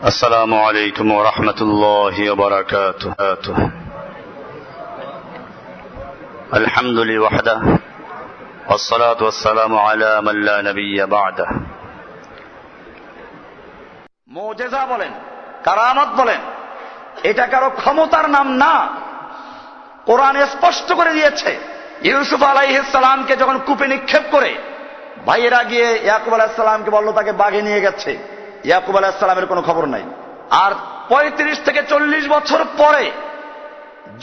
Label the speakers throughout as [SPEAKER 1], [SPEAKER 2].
[SPEAKER 1] السلام عليكم ورحمة الله وبركاته. الحمد لله وحده والصلاة والسلام على من لا نبي بعده.
[SPEAKER 2] মুজিজা বলেন, কারামত বলেন, এটা কারো ক্ষমতার নাম না। কোরআন স্পষ্ট করে দিয়েছে, ইউসুফ আলাইহিস সালামকে যখন কূপে নিক্ষেপ করে ভাইয়েরা গিয়ে ইয়াকুব আলাইহিস সালামকে বলল তাকে বাঘে নিয়ে গেছে, ইয়াকুব আলাইহিস সালামের কোনো খবর নাই। আর 35 থেকে 40 বছর পরে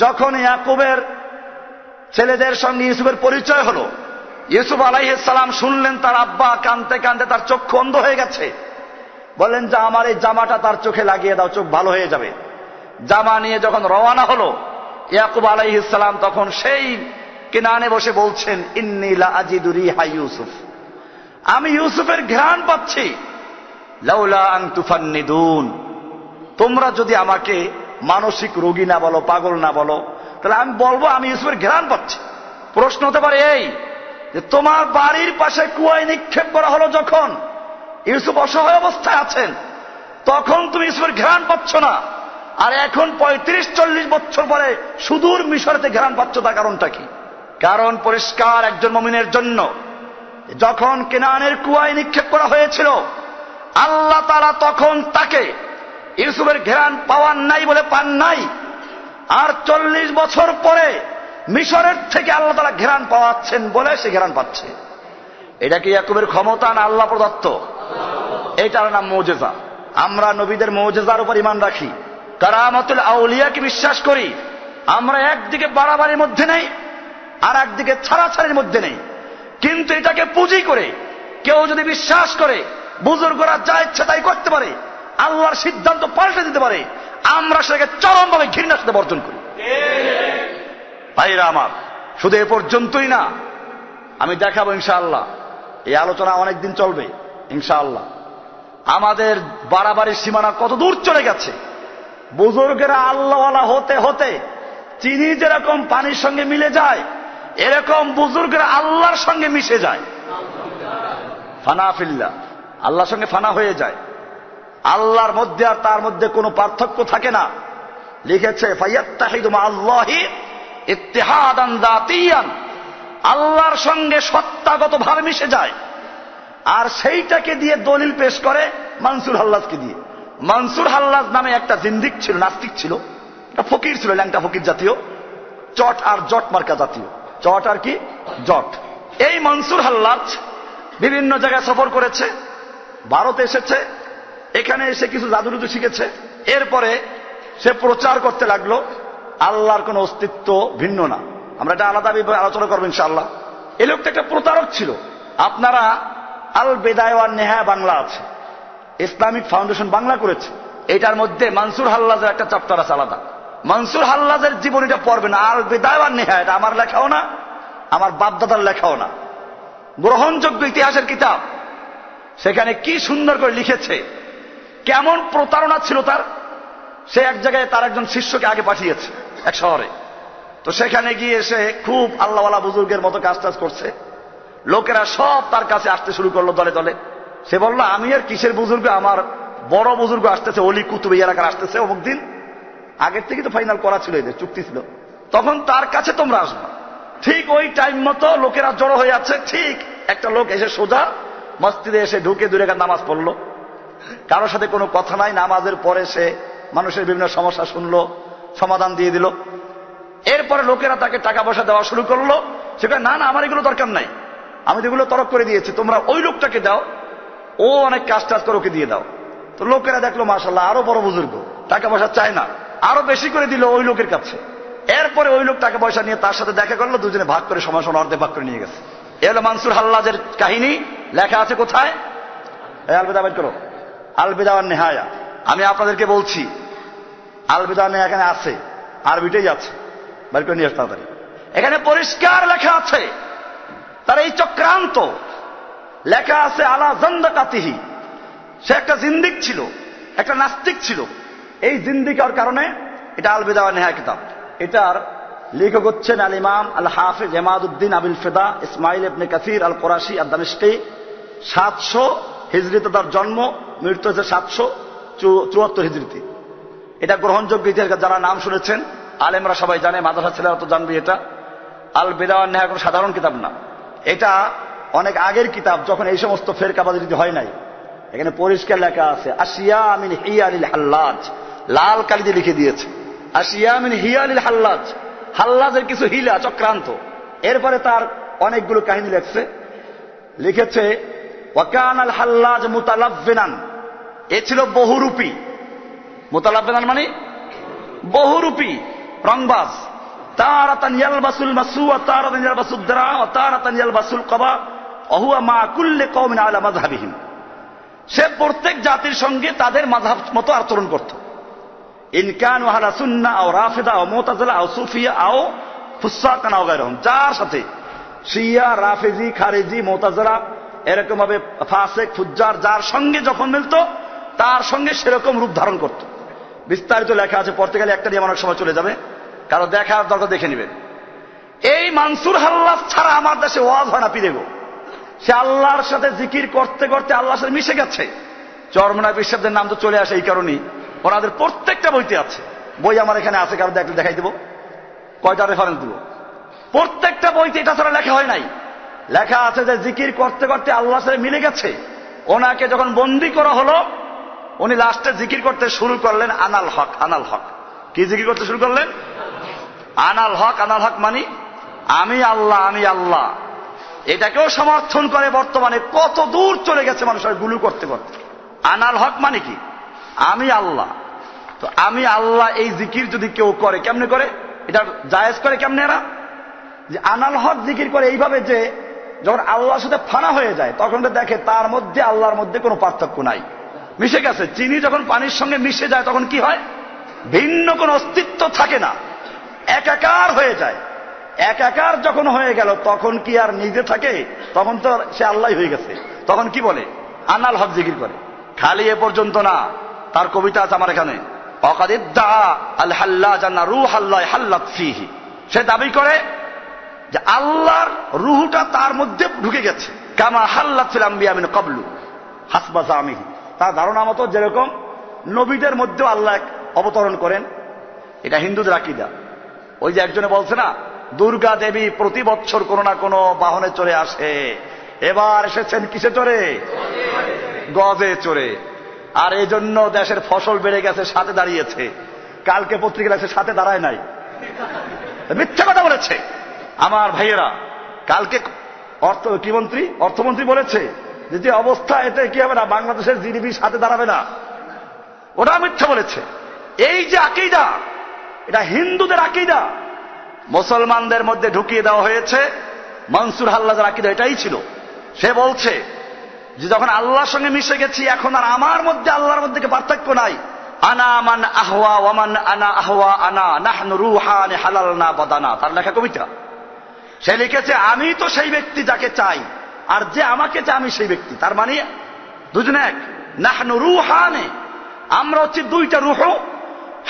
[SPEAKER 2] যখন ইয়াকুবের ছেলেদের সঙ্গে ইউসুফের পরিচয় হলো, ইউসুফ আলাইহিস সালাম শুনলেন তার আব্বা কাঁদতে কাঁদতে তার চক্ষু অন্ধ হয়ে গেছে। বললেন যে আমার এই জামাটা তার চোখে লাগিয়ে দাও, চোখ ভালো হয়ে যাবে। জামা নিয়ে যখন রওয়ানা হলো ইয়াকুব আলাইহিস সালাম তখন সেই কেনানে বসে বলছেন, ইন্নী লা আজিদু রিহা ইউসুফ, আমি ইউসুফের ঘ্রাণ পাচ্ছি। লাউলা আন তুফান্নিদুন, তোমরা যদি আমাকে মানসিক রোগী না বলো, পাগল না বলো, তাহলে আমি বলবো আমি ইউসুফের ঘ্রাণ পাচ্ছি। প্রশ্ন হতে পারে এই যে তোমার বাড়ির পাশে কুয়ায় নিক্ষেপ করা হলো যখন ইউসুফ অসহায় অবস্থায় আছেন, তখন তুমি ইউসুফের ঘ্রাণ পাচ্ছ না, আর এখন 35-40 বছর পরে সুদূর মিশরেতে ঘ্রাণ পাচ্ছ, তার কারণটা কি? কারণ পরিষ্কার একজন মুমিনের জন্য, যখন কেনানের কুয়ায় নিক্ষেপ করা হয়েছিল আল্লাহ তাআলা তখন তাকে ইউসুফের ঘ্রাণ পাওয়ার নাই বলে পান নাই, আর 40 বছর পরে মিশরের থেকে আল্লাহ তাআলা ঘ্রাণ পাওয়াচ্ছেন বলে সে ঘ্রাণ পাচ্ছে। এটা কি ইয়াকুবের ক্ষমতা না আল্লাহ প্রদত্ত? এটার নাম মুজিজা। আমরা নবীদের মুজিজার উপর ঈমান রাখি, কারামাতুল আউলিয়াকে বিশ্বাস করি। আমরা একদিকে বাড়াবাড়ির মধ্যে নেই, আর একদিকে ছাড়াছাড়ির মধ্যে নেই। কিন্তু এটাকে পুঁজি করে কেউ যদি বিশ্বাস করে বুজুর্গরা যা ইচ্ছা তাই করতে পারে, আল্লাহর সিদ্ধান্ত পাল্টে দিতে পারে, আমরা সেটাকে চরমভাবে ঘৃণার সাথে বর্জন করি। ভাইরা আমার, শুধু এ পর্যন্তই না, আমি দেখাবো ইনশাআল্লাহ, এই আলোচনা অনেকদিন চলবে ইনশাআল্লাহ, আমাদের বাড়াবাড়ির সীমানা কত দূর চলে গেছে। বুজুর্গেরা আল্লাহওয়ালা হতে হতে চিনি যেরকম পানির সঙ্গে মিলে যায়, এরকম বুজুর্গেরা আল্লাহর সঙ্গে মিশে যায়। ফানা ফিল্লাহ, আল্লাহর সঙ্গে ফানা হয়ে যায়। আল্লাহর মধ্যে আর তার মধ্যে কোনো পার্থক্য থাকে না। লিখেছে ফায়াত্তাহিদু মাআল্লাহি ইত্তিহাদান যাতিয়ান, আল্লাহর সঙ্গে সত্তাগতভাবে মিশে যায়। আর সেইটাকে দিয়ে দলিল পেশ করে মানসুর হাল্লাজকে দিয়ে। মানসুর হাল্লাজ নামে একটা জিন্দিক ছিল, নাস্তিক ছিল, একটা ফকির ছিল, ল্যাংটা ফকির জাতীয়, চট আর জট মার্কা জাতীয়, চট আর কি জট। এই মনসুর হাল্লাজ বিভিন্ন জায়গায় সফর করেছে, ভারতে এসেছে, এখানে এসে কিছু জাদুরুদু শিখেছে। এরপরে সে প্রচার করতে লাগলো আল্লাহর কোন অস্তিত্ব ভিন্ন না। আমরা এটা আলাদা আলোচনা করবো ইনশাআল্লাহ। এই লোকটা একটা প্রতারক ছিল। আপনারা আল বেদায়া ওয়ান নেহায়া বাংলা আছে, ইসলামিক ফাউন্ডেশন বাংলা করেছে, এটার মধ্যে মনসুর হাল্লাজের একটা চ্যাপ্টার আছে আলাদা। মনসুর হাল্লাজের জীবনীটা পড়বেন, আল বেদায়া ওয়ান নেহায়া, এটা আমার লেখাও না, আমার বাপদাদার লেখাও না, গ্রহণযোগ্য ইতিহাসের কিতাব। সেখানে কি সুন্দর করে লিখেছে, কেমন প্রতারণা ছিল তার। সে এক জায়গায় তার একজন শিষ্যকে আগে পাঠিয়েছে এক শহরে, তো সেখানে গিয়ে সে খুব আল্লাহওয়ালা বুজুর্গের মতো কাজ টাজ করছে। লোকেরা সব তার কাছে আসতে শুরু করলো দলে দলে। সে বলল, আমি আর কিসের বুজুর্গ, আমার বড় বুজুর্গ আসতেছে, অলি কুতুব এই এলাকার আসতেছে অমুক দিন। আগের থেকে তো ফাইনাল করা ছিল, এদের চুক্তি ছিল, তখন তার কাছে তোমরা আসবে। ঠিক ওই টাইম মতো লোকেরা জড়ো হয়ে আছে। ঠিক একটা লোক এসে সোজা মসজিদে এসে ঢুকে 2 রাকাত নামাজ পড়লো, কারোর সাথে কোনো কথা নাই। নামাজের পরে সে মানুষের বিভিন্ন সমস্যা শুনলো, সমাধান দিয়ে দিল। এরপরে লোকেরা তাকে টাকা পয়সা দেওয়া শুরু করলো। সেখানে না না, আমার এগুলো দরকার নাই, আমি এগুলো তরক করে দিয়েছি, তোমরা ওই লোকটাকে দাও, ও অনেক কাজ টাজ করে, ওকে দিয়ে দাও। তো লোকেরা দেখলো মাশাআল্লাহ আরো বড় বুজুর্গ, টাকা পয়সা চায় না, আরো বেশি করে দিল ওই লোকের কাছে। এরপরে ওই লোক টাকা পয়সা নিয়ে তার সাথে দেখা করলো, দুজনে ভাগ করে সময় সময় অর্ধেক ভাগ করে নিয়ে গেছে। এলো মানসুর হাল্লাজের কাহিনী, লেখা আছে কোথায়? আল বেদা বের করো, আল বেদা ওয়ান নেহায়া। আমি আপনাদেরকে বলছি আল বেদা ওয়ান নেহায়া এখানে আছে, আরবিটাই আছে, বের করে নিয়ে আসতে তাড়াতাড়ি। এখানে পরিষ্কার লেখা আছে তার এই চক্রান্ত। লেখা আছে আলা জান্দাকাতিহি, সে একটা জিন্দিক ছিল, একটা নাস্তিক ছিল। এই জিন্দিকার কারণে এটা আল বেদা ওয়ান নেহায়া কিতাব। এটার লেখক হচ্ছেন আল ইমাম আল হাফিজ ইমাদউদ্দিন আবিল ফিদা ইসমাইল ইবনে কাসির আল কুরাশি আদ দামিশকি। 700 হিজরিতে তার জন্ম, মৃত্যু হচ্ছে 574 হিজরিতে। এটা গ্রহণযোগ্য ইতিহাস, যারা নাম শুনেছেন আলেমরা সবাই জানে, মাদ্রাসা ছেলেরা তো জানবে। এটা আল বিদা ওয়ান নেহা কোনো সাধারণ কিতাব না, এটা অনেক আগের কিতাব, যখন এই সমস্ত ফেরকাবাজি হয় নাই। এখানে পরিষ্কার লেখা আছে আশিয়া মিন হিয়ালিল হাল্লাজ, লাল কালি দিয়ে লিখে দিয়েছে আশিয়া মিন হিয়ালিল হাল্লাজ, হাল্লাজের কিছু হিলা চক্রান্ত। এরপরে তার অনেকগুলো কাহিনী লিখেছে ওয়াকান আল হাল্লাজ মুতালাব্বিনান, এ ছিল বহুরূপী। মুতালাব্বিনান মানে বহুরূপী, রংবাজ। তারাতান ইয়ালবাসুল মাসু ওয়া তারাতান ইয়ালবাসুদ দরা ওয়া তারাতান ইয়ালবাসুল কবা ওয়া হুয়া মা কুল্লি কওমিন আলা মাযহাবিহিম। সে প্রত্যেক জাতির সঙ্গে তাদের মাযহাব মতো আচরণ করত। ইন কানু আহলা সুন্নাহ আও রাফিদা আও মুতাজিলা আও সুফিয়া আও ফুসাকান আও গায়রহুম, যার সাথে শিয়া, রাফিজি, খারিজি, মুতাজিলা, এরকম ভাবে ফাসিক, ফুজ্জার, যার সঙ্গে যখন মিলত তার সঙ্গে সেরকম রূপ ধারণ করত। বিস্তারিত লেখা আছে, পড়তে গেলে একটা দিয়ে অনেক সময় চলে যাবে, কারো দেখার দরকার দেখে নেবেন। এই মানসুর হাল্লাজ ছাড়া আমার দেশে ওয়াজ হয় না পীরে গো। সে আল্লাহর সাথে জিকির করতে করতে আল্লাহর সাথে মিশে গেছে। চরমনায় বিশ্বাসদের নাম তো চলে আসে এই কারণেই, ওনাদের প্রত্যেকটা বইতে আছে। বই আমার এখানে আছে, কারো দেখলে দেখাই দেবো, কয়টা রেফারেন্স দিব। প্রত্যেকটা বইতে এটা ছাড়া লেখা হয় নাই। লেখা আছে যে জিকির করতে করতে আল্লাহর সাথে মিলে গেছে। ওনাকে যখন বন্দী করা হলো, উনি লাস্টে জিকির করতে শুরু করলেন আনাল হক, আনাল হক। কি জিকির করতে শুরু করলেন? আনাল হক। আনাল হক মানে আমি আল্লাহ, আমি আল্লাহ। এটাকেও সমর্থন করে বর্তমানে কত দূর চলে গেছে মানুষের গুলু করতে করতে। আনাল হক মানে কি? আমি আল্লাহ। তো আমি আল্লাহ এই জিকির যদি কেউ করে, কেমনে করে? এটা জায়েজ করে কেমনে? এরা যে আনাল হক জিকির করে এইভাবে যে যখন আল্লাহর সাথে ফানা হয়ে যায় তখন দেখে তার মধ্যে আল্লাহর মধ্যে কোনো পার্থক্য নাই, মিশে গেছে। চিনি যখন পানির সঙ্গে মিশে যায় তখন কি হয়? ভিন্ন কোনো অস্তিত্ব থাকে না, একাকার হয়ে যায়। একাকার যখন হয়ে গেল তখন কি আর নিজে থাকে? তখন তো সে আল্লাহ হয়ে গেছে। তখন কি বলে? আনাল হক জিকির করে। খালি এ পর্যন্ত না, তার কবিতা আছে আমার এখানে, অকাদিদ্দা আল হাল্লাজ আন্না রূহ আল্লাহ হাল্লাত ফীহি। সে দাবি করে যে আল্লাহর রূহটা তার মধ্যে ঢুকে গেছে। কামা হাল্লাত ফিল আম্বিয়া মিন ক্বাবলু হাসবা জামিহি, তার ধারণা মতো যেরকম নবীদের মধ্যেও আল্লাহ অবতরণ করেন। এটা হিন্দুদের আকীদা। ওই যে একজনে বলছে না, দুর্গা দেবী প্রতি বছর কোনো না কোনো বাহনে চড়ে আসে, এবার এসেছেন কিসে চড়ে? গজে চড়ে। আর এই জন্য দেশের ফসল বেড়ে গেছে, সাথে দাঁড়িয়েছে। কালকে পত্রিকা লাগছে সাথে দাঁড়ায় নাই, মিথ্যা কথা বলেছে। আমার ভাইয়েরা, কালকে অর্থমন্ত্রী বলেছে যে অবস্থা, এতে কি হবে না, বাংলাদেশের জিডিপি সাথে দাঁড়াবে না। ওটা মিথ্যা বলেছে। এই যে আকীদা, এটা হিন্দুদের আকীদা, মুসলমানদের মধ্যে ঢুকিয়ে দেওয়া হয়েছে। মনসুর হাল্লাজের আকীদা এটাই ছিল। সে বলছে যে যখন আল্লাহর সঙ্গে মিশে গেছি, এখন আর আমার মধ্যে আল্লাহর মধ্যে পার্থক্য নাই। আনা মান আহওয়া ওয়ামান আনা আহওয়া আনা নাহনু রূহানি হালালনা বাদানা, তার লেখা কবিতা। সে লিখেছে আমি তো সেই ব্যক্তি যাকে চাই, আর যে আমাকে চায় আমি সেই ব্যক্তি। তার মানে দুজনে এক। নাহনু রূহানি, আমরা হচ্ছে দুইটা রূহ,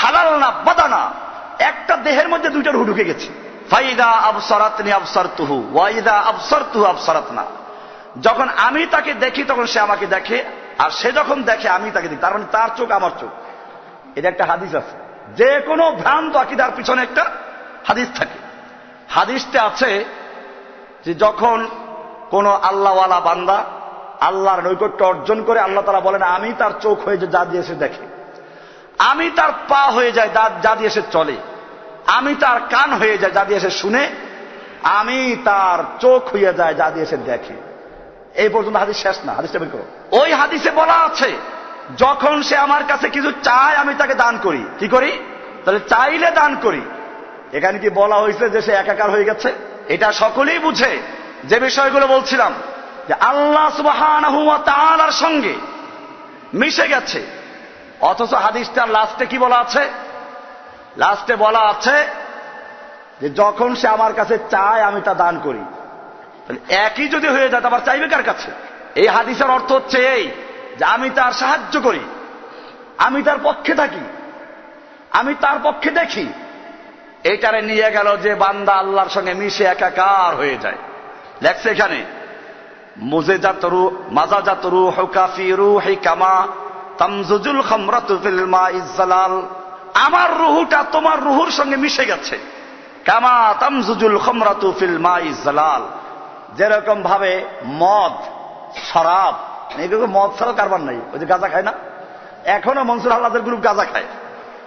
[SPEAKER 2] হালালনা বাদানা, একটা দেহের মধ্যে দুইটা রূহ ঢুকে গেছে। ফাইদা আবসারাতনি আবসারতুহু ওয়া ইদা আবসারতুহু আবসারাতনা, যখন আমি তাকে দেখি তখন সে আমাকে দেখে, আর সে যখন দেখে আমি তাকে দেখি। তার মানে তার চোখ আমার চোখ। এটা একটা হাদিস আছে। যে কোনো ভ্রান্ত আকীদার পিছনে একটা হাদিস থাকে। হাদিসটা আছে যে যখন কোন আল্লাহওয়ালা বান্দা আল্লাহর নৈকট্য অর্জন করে, আল্লাহ তাআলা বলেন আমি তার চোখ হয়ে যে যা দিয়ে সে দেখে, আমি তার পা হয়ে যায় যা দিয়ে সে চলে, আমি তার কান হয়ে যায় যা দিয়ে সে শুনে, আমি তার চোখ হয়ে যায় যা দিয়ে সে দেখে। এই পর্যন্ত হাদিস শেষ না, হাদিসটা বের করো। ওই হাদিসে বলা আছে যখন সে আমার কাছে কিছু চায় আমি তাকে দান করি। কি করি? তাহলে চাইলে দান করি। এখানে কি বলা হয়েছে যে সে একাকার হয়ে গেছে? এটা সকলেই বুঝে যে বিষয়গুলো বলছিলাম, যে আল্লাহ সুবহানাহু ওয়া তাআলার সঙ্গে মিশে গেছে। অথচ হাদিসটার লাস্টে কি বলা আছে? লাস্টে বলা আছে যে যখন সে আমার কাছে চায় আমি তা দান করি। একই যদি হয়ে যায় আবার চাইবে কার কাছে? এই হাদিসের অর্থ হচ্ছে এই যে আমি তার সাহায্য করি, আমি তার পক্ষে থাকি, আমি তার পক্ষে দেখি। এইটারে নিয়ে গেল যে বান্দা আল্লাহর সঙ্গে মিশে একাকার হয়ে যায়। লেখছে এখানে মাজাজাত রূহুকা ফি রূহি কামা তামজুজুল খামরাতু ফিল মাইজ জালাল, আমার রুহুটা তোমার রুহুর সঙ্গে মিশে গেছে। কামা তামজুজুল খামরাতু ফিল মাইজ জালাল, যেরকম ভাবে মদ, শরাব, এগুলো মদ ছাড়া কারবার নাই। ওই যে গাঁজা খায় না, এখনো মনসুর আল্লাহদের গ্রুপ গাঁজা খায়।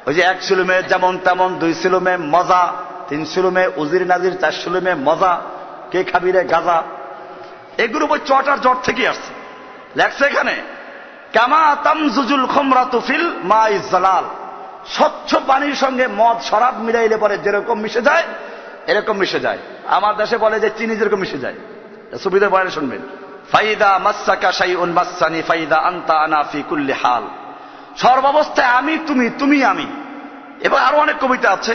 [SPEAKER 2] ওই যে 1 সিলুমে যেমন তেমন, 2 সিলুমে মজা, 3 সিলুমে উজির নাজির, 4 সিলুমে মজা, কে খাবি রে গাঁজা। এগুলো ওই চটার জট থেকে আসছে। লেখছে এখানে কামা তামজুজুল খামরাতু ফিল মাইজ জালাল, স্বচ্ছ পানির সঙ্গে মদ শরাব মিলাইলে পরে যেরকম মিশে যায় এরকম মিশে যায়। আমার দেশে বলে যে চিনি যেরকম মিশে যায়। সুবিধা বয়ানে শুনবেন, ফাইদা মাসসাকা শাইউন মাসসানি ফাইদা আনতা আনা ফি কুল্লি হাল, সর্বাবস্থায় আমি তুমি, তুমি আমি। এবং আরো অনেক কবিতা আছে,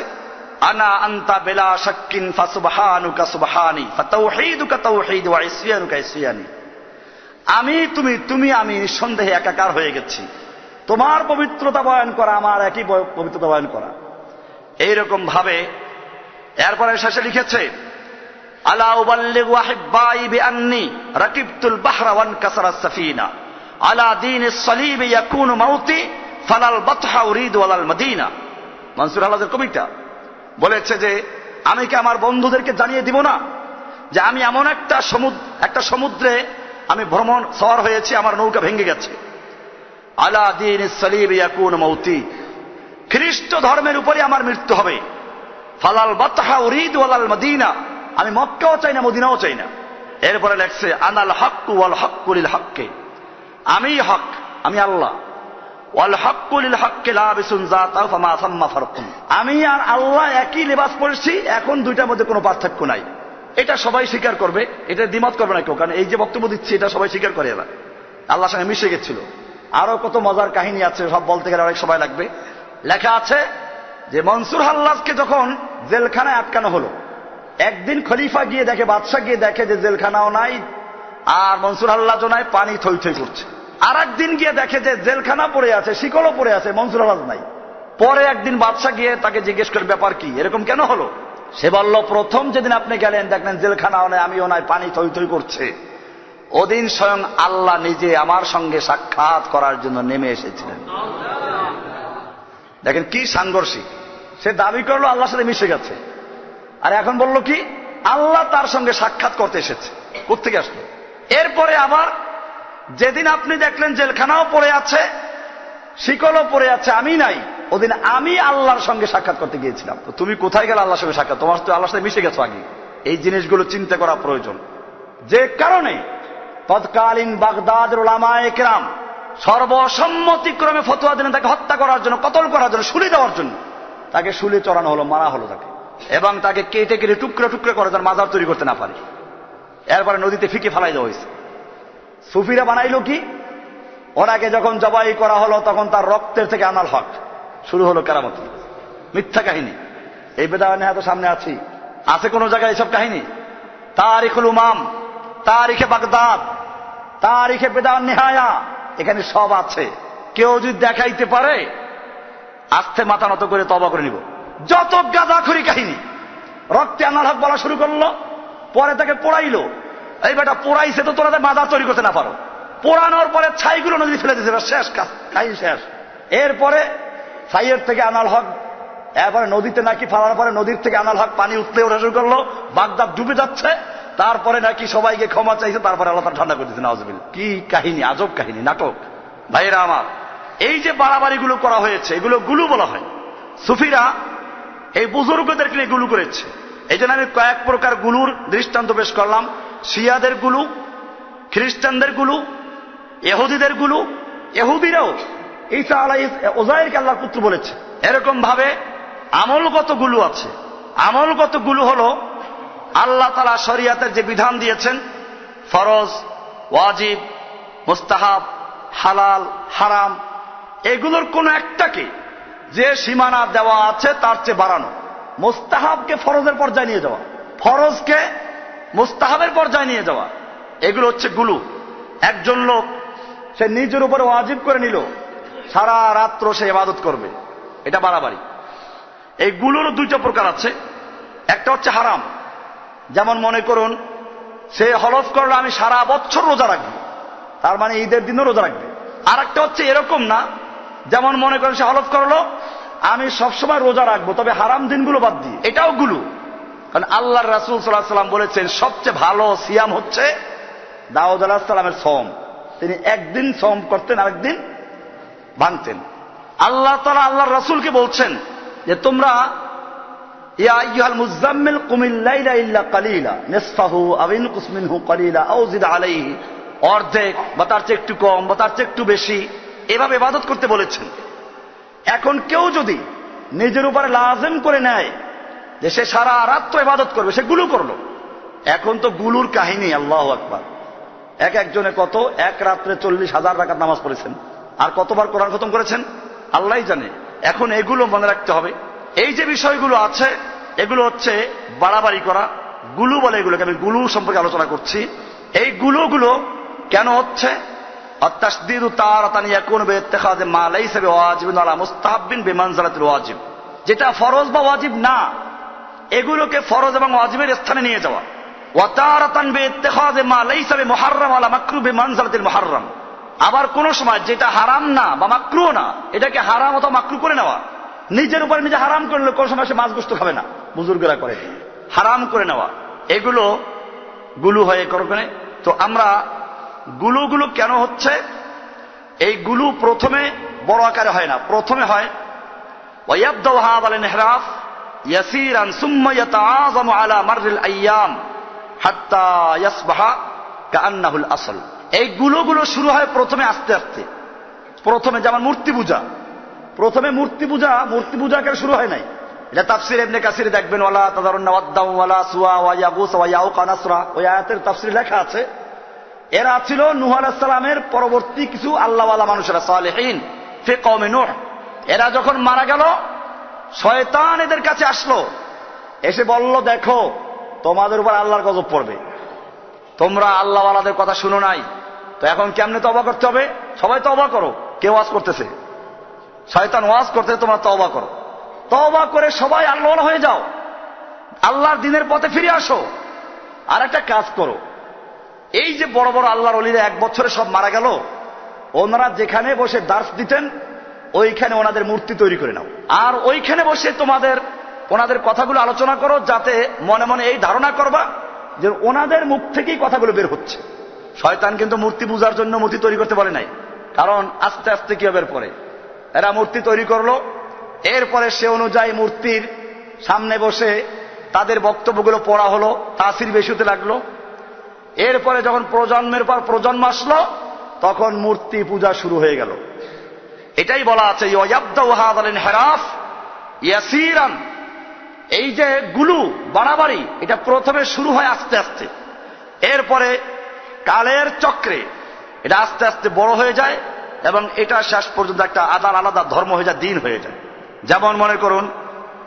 [SPEAKER 2] আনা আনতা বেলা শাক্কিন ফাসুবহানুকা সুবহানি ফাতাওহীদুকা তাওহীদ ওয়া ইসয়ানুকা ইসয়ানি, আমি তুমি, তুমি আমি নিঃসন্দেহে একাকার হয়ে গেছি। তোমার পবিত্রতা বয়ান করা আমার একই পবিত্রতা বয়ান করা। এইরকম ভাবে এরপরে শেষে লিখেছে আলা উবাল্লিগু আহিব্বাই বিআন্নি রাকিবতুল বাহরা ওয়ান কাসারাস সাফিনা আলা দীনিস সালিব ইয়াকুনু মাউতি ফালাল বাতহা উরিদ ওয়ালাল মদিনা। মনসুর আল্লাহদের কবিতা বলেছে যে আমি কি আমার বন্ধুদেরকে জানিয়ে দিব না যে আমি এমন একটা সমুদ্রে আমি ভ্রমণ সওয়ার হয়েছি, আমার নৌকা ভেঙে গেছে। আলা দীনিস সালিব ইয়াকুনু মাউতি, খ্রিস্ট ধর্মের উপরে আমার মৃত্যু হবে। ফালাল বাতহা উরিদ ওয়ালাল মদিনা, আমি মক্কাও চাই না মদিনাও চাই না। এরপরে লেখছে আনাল হাক্কু ওয়াল হাক্কু লিল হাক্কি, আমি হক, আমি আল্লাহ। ওয়াল হাক্কু লিল হাক্কি লাবিসুন যাতা ফামা সাম্মা ফারকুন, আমি আর আল্লাহ একই লেবাস পরেছি, এখন দুইটার মধ্যে কোনো পার্থক্য নাই। এটা সবাই স্বীকার করবে, এটা দ্বিমত করবে না কেউ, কারণ এই যে বক্তব্য দিচ্ছি এটা সবাই স্বীকার করে। এবার আল্লাহর সঙ্গে মিশে গেছিল। আরো কত মজার কাহিনী আছে, সব বলতে গেলে অনেক সময় লাগবে। লেখা আছে যে মনসুর হাল্লাজকে যখন জেলখানায় আটকানো হলো, একদিন খলিফা গিয়ে দেখে, বাদশাহ গিয়ে দেখে যে জেলখানাও নাই আর মনসুর হাল্লাজও নাই, পানি থই থই করছে। আর একদিন গিয়ে দেখে যে জেলখানা পড়ে আছে, শিকলও পড়ে আছে, মনসুর হাল্লাজ নাই। পরে একদিন বাদশাহ গিয়ে তাকে জিজ্ঞেস করে ব্যাপার কি, এরকম কেন হলো? সে বলল প্রথম যেদিন আপনি গেলেন দেখলেন জেলখানাও নাই, আমিও নাই, পানি থই থই করছে, ওদিন স্বয়ং আল্লাহ নিজে আমার সঙ্গে সাক্ষাৎ করার জন্য নেমে এসেছিলেন। দেখেন কি সাংঘর্ষিক, সে দাবি করলো আল্লাহর সাথে মিশে গেছে, আর এখন বলল কি আল্লাহ তার সঙ্গে সাক্ষাৎ করতে এসেছে। কোত্থেকে আসলো? এরপরে আবার যেদিন আপনি দেখলেন জেলখানাও পড়ে আছে, শিকলও পড়ে আছে, আমি নাই, ওদিন আমি আল্লাহর সঙ্গে সাক্ষাৎ করতে গিয়েছিলাম। তো তুমি কোথায় গেলে আল্লাহর সঙ্গে সাক্ষাৎ? তোমার তো আল্লাহর সাথে মিশে গেছো আগে। এই জিনিসগুলো চিন্তা করা প্রয়োজন। যে কারণে তৎকালীন বাগদাদের উলামায়ে কেরাম সর্বসম্মতিক্রমে ফতোয়া দিলেন তাকে হত্যা করার জন্য, কতল করার জন্য, শুলি দেওয়ার জন্য। তাকে শুলি চড়ানো হলো, মারা হলো তাকে, এবং তাকে কেটে কেটে টুকরো টুকরো করে তার মাজার তৈরি করতে না পারে। এরপরে নদীতে ফিকে ফেলাই দেওয়া হয়েছে। সুফিরা বানাইলো কি, ওনাকে যখন জবাই করা হলো তখন তার রক্তের থেকে আনাল হক শুরু হলো কেরামত। মিথ্যা কাহিনী, এই বেদায়নে এত সামনে আছি, আছে কোন জায়গায় এসব কাহিনী? তারিখুল উমাম, তারিখে বাগদাদ, তারিখে বেদান নিহায়া, এখানে সব আছে। কেউ যদি দেখাইতে পারে আস্তে মাথা নত করে তওবা করে নিব। যত গাঁজাখুরি কাহিনী, রক্তে আনাল হক বলা শুরু করলো, পরে তাকে পোড়াইলো। এই বেটা পোড়াইছে তো তোরা মাজার তৈরি করতে না পারো, পোড়ানোর পরে ছাইগুলো নদী ফেলে দিয়েছে, শেষ কাহিনী শেষ। এরপরে ছাইয়ের থেকে আনাল হক, এরপরে নদীতে নাকি ফেলার পরে নদীর থেকে আনাল হক পানি উঠতে ওঠা শুরু করলো, বাগদাদ ডুবে যাচ্ছে। তারপরে নাকি সবাইকে ক্ষমা চাইছে, তারপরে আল্লাহ তাআলা ঠান্ডা করে দিয়েছে। নাউজুবিল্লাহ। কি কাহিনী, আজব কাহিনী, নাটক। ভাইরা আমার, এই যে বাড়াবাড়িগুলো করা হয়েছে এগুলো গুলু বলা হয়। সুফিরা এই বুজুর্গদেরকে নিয়ে গুলু করেছে। এই জন্য আমি কয়েক প্রকার গুলুর দৃষ্টান্ত পেশ করলাম। শিয়াদের গুলু, খ্রিস্টানদের গুলু, ইহুদিদের গুলু। ইহুদিরাও ঈসা আলাইহিস ওজাইরকে আল্লাহর পুত্র বলেছে। এরকম ভাবে আমলগত গুলু আছে। আমলগত গুলু হলো আল্লাহ তাআলা শরিয়াতের যে বিধান দিয়েছেন, ফরজ, ওয়াজিব, মুস্তাহাব, হালাল, হারাম, এগুলোর কোন একটাকে যে সীমানা দেওয়া আছে তার চেয়ে বাড়ানো। মুস্তাহাবকে ফরজের পর্যায়ে নিয়ে যাওয়া, ফরজকে মুস্তাহাবের পর্যায়ে নিয়ে যাওয়া, এগুলো হচ্ছে গুলু। একজন লোক সে নিজের উপরে ওয়াজিব করে নিল, সারা রাত্র সে ইবাদত করবে, এটা বাড়াবাড়ি। এই গুলোর দুইটা প্রকার আছে। একটা হচ্ছে হারাম, যেমন মনে করুন সে হলফ করলো আমি সারা বছর রোজা রাখবো, তার মানে ঈদের দিনও রোজা রাখবে, আর একটা হচ্ছে এরকম না, যেমন মনে করেন সে হলফ করলো আমি সবসময় রোজা রাখবো তবে হারাম দিনগুলো বাদ দিই, এটাও গুলু। কারণ আল্লাহর রাসূল সাল্লাল্লাহু আলাইহি ওয়াসাল্লাম বলেছেন সবচেয়ে ভালো সিয়াম হচ্ছে দাউদ আলাইহিস সালামের সওম। তিনি একদিন সওম করতেন, আরেকদিন ভাঙতেন। আল্লাহ তাআলা আল্লাহর রাসূলকে বলছেন যে তোমরা ইয়া আইয়ুহাল মুযাম্মিল কুমিল লাইলা ইল্লা কালিলা নিসফাহু আও ইনকুস মিনহু কালিলা আও জিদ আলাইহি, অর্ধেক বা তার চেয়ে একটু কম বা তার চেয়ে একটু বেশি এভাবে ইবাদত করতে বলেছেন। এখন কেউ যদি নিজের উপরে লাজিম করে নেয় যে সে সারা রাত্র ইবাদত করবে, সে গুলু করলো। এখন তো গুলুর কাহিনী, আল্লাহু আকবার। একজনে কত এক রাত্রে 40,000 রাকাত নামাজ পড়েছেন, আর কতবার কোরআন খতম করেছেন আল্লাহই জানে। এখন এগুলো মনে রাখতে হবে। এই যে বিষয়গুলো আছে এগুলো হচ্ছে বাড়াবাড়ি করা, গুলু বলে এগুলোকে। আমি গুলু সম্পর্কে আলোচনা করছি। এই গুলোগুলো কেন হচ্ছে? আত-তাশদীদু তারাতান ইয়াকুনু বিইত্তিখাযি মা লাইসা বিওয়াজিবিন ওয়ালা মুস্তাহাব্বিন বিমানজিলাতিল ওয়াজিব, যেটা ফরজ বা ওয়াজিব না এগুলোকে ফরজ এবং ওয়াজিবের স্থানে নিয়ে যাওয়া। ওয়া তারাতান বিইত্তিখাযি মা লাইসা বিমুহাররাম ওয়ালা মাকরুহ বিমানজিলাতিল মুহাররাম, আবার কোন সময় যেটা হারাম না বা মাকরুহ না এটাকে হারাম অথবা মাকরুহ করে নেওয়া। নিজের উপরে নিজে হারাম করলে কোন সময় সে মাছ গোশত খাবে না, বুজুর্গরা করে হারাম করে নেওয়া, এগুলো গুলু হয়ে করবে। তো আমরা গুলুগুলো কেন হচ্ছে? এই গুলু প্রথমে বড় আকারে হয় না, প্রথমে হয় ওয়ায়াবদাউ হাযাল ইনহিরাফ ইয়াসীরান সুম্মা ইয়াতাআযামু আলা মাররিল আইয়াম হাত্তা ইয়াসবাহা কাআন্নাহুল আসল। এই গুলোগুলো শুরু হয় প্রথমে আস্তে আস্তে। প্রথমে যেমন মূর্তি পূজা, প্রথমে মূর্তি পূজা করে শুরু হয় নাই। এটা তাফসীর ইবনে কাসির দেখবেন, ওয়ালা তাযারুন্না ওয়াদ্দাউ ওয়ালা সুওয়া ওয়া ইয়াগুস ওয়া ইয়াউকা নাসরা, ওই আয়াতের তাফসীরে লেখা আছে এরা ছিল নূহ আলাইহিস সালামের পরবর্তী কিছু আল্লাহওয়ালা মানুষেরা, সালেহীন ফি কওমে নূহ। এরা যখন মারা গেল শয়তান এদের কাছে আসলো, এসে বলল দেখো তোমাদের উপর আল্লাহর গজব পড়বে, তোমরা আল্লাহওয়ালাদের কথা শুনো নাই, তো এখন কেমনে তওবা করতে হবে? সবাই তওবা করো। কে ওয়াজ করতেছে? শয়তান ওয়াজ করতেছে, তোমরা তওবা করো। তওবা করে সবাই আল্লাহওয়ালা হয়ে যাও, আল্লাহর দ্বীনের পথে ফিরে আসো। আর একটা কাজ করো, এই যে বড় বড় আল্লাহর ওলিরা 1 বছরে সব মারা গেল, ওনারা যেখানে বসে দার্স দিতেন ওইখানে ওনাদের মূর্তি তৈরি করে নাও, আর ওইখানে বসে ওনাদের কথাগুলো আলোচনা করো, যাতে মনে মনে এই ধারণা করবা যে ওনাদের মুখ থেকেই কথাগুলো বের হচ্ছে। শয়তান কিন্তু মূর্তি পূজার জন্য মূর্তি তৈরি করতে বলে নাই, কারণ আস্তে আস্তে কি হবে, পরে এরা মূর্তি তৈরি করলো। এরপরে সে অনুযায়ী মূর্তির সামনে বসে তাদের বক্তব্যগুলো পড়া হলো, তাসির বেশি হতে লাগলো। এরপরে যখন প্রজন্মের পর প্রজন্ম আসলো তখন মূর্তি পূজা শুরু হয়ে গেল। এটাই বলা আছে ইয়াবদাউ হাযাল ইনহিরাফ ইয়াসীরান, এই যে গুলু বাড়াবাড়ি এটা প্রথমে শুরু হয় আস্তে আস্তে, এরপরে কালের চক্রে এটা আস্তে আস্তে বড় হয়ে যায় এবং এটা শেষ পর্যন্ত একটা আলাদা ধর্ম হয়ে যায়, দিন হয়ে যায়। যেমন মনে করুন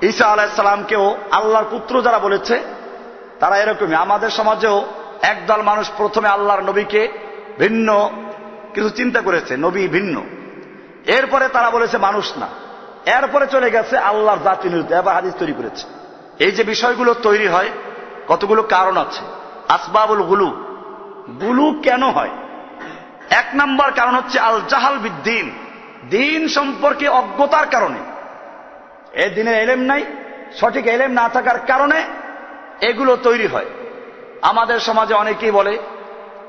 [SPEAKER 2] ঈসা আলাইহিস সালামকেও আল্লাহর পুত্র যারা বলেছে তারা এরকমই। আমাদের সমাজেও একদল মানুষ প্রথমে আল্লাহর নবীকে ভিন্ন কিছু চিন্তা করেছে, নবী ভিন্ন, এরপরে তারা বলেছে মানুষ না, এরপরে চলে গেছে আল্লাহর জাতি নির্দিষ্ট, এবার হাদিস তৈরি করেছে। এই যে বিষয়গুলো তৈরি হয় কতগুলো কারণ আছে। আসবাবুল গুলু, গুলু কেন হয়? 1 নম্বর কারণ হচ্ছে আল জাহাল বিদ্দিন, দিন সম্পর্কে অজ্ঞতার কারণে। এই দিনের এলেম নাই, সঠিক এলেম না থাকার কারণে এগুলো তৈরি হয়। আমাদের সমাজে অনেকেই বলে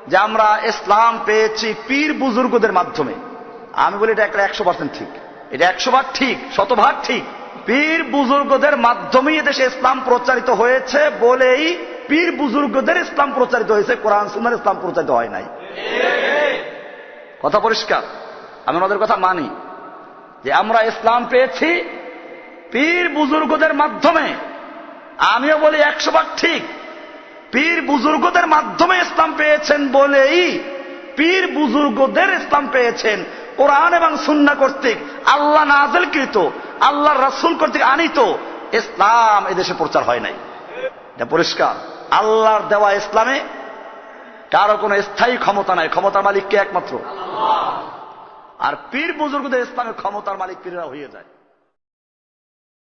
[SPEAKER 2] যে আমরা ইসলাম পেয়েছি পীর বুজুর্গদের মাধ্যমে। আমি বলি এটা 100% ঠিক, এটা 100 ঠিক, 100 ঠিক। পীর বুজুর্গদের মাধ্যমেই এদেশে ইসলাম প্রচারিত হয়েছে বলেই পীর বুজুর্গদের ইসলাম প্রচারিত হয়েছে, কোরআন সুন্নাহর ইসলাম প্রচারিত হয় নাই। কথা পরিষ্কার। আমি ওদের কথা মানি যে আমরা ইসলাম পেয়েছি পীর বুজুর্গদের মাধ্যমে। আমিও বলি 100 ঠিক, পীর বুজুর্গদের মাধ্যমে ইসলাম পেয়েছেন বলেই পীর বুজুর্গদের ইসলাম পেয়েছেন। কোরআন এবং সুন্নাহ কর্তৃক আল্লাহ নাযিলকৃত, আল্লাহর রাসূল কর্তৃক আনিত ইসলাম এদেশে প্রচার হয় নাই। এটা পরিষ্কার। আল্লাহর দেওয়া ইসলামে কারো কোনো স্থায়ী ক্ষমতা নাই, ক্ষমতার মালিক কে? একমাত্র আল্লাহ। আর পীর বুজুর্গদের ইসলামের ক্ষমতার মালিক পীররা হয়ে যায়।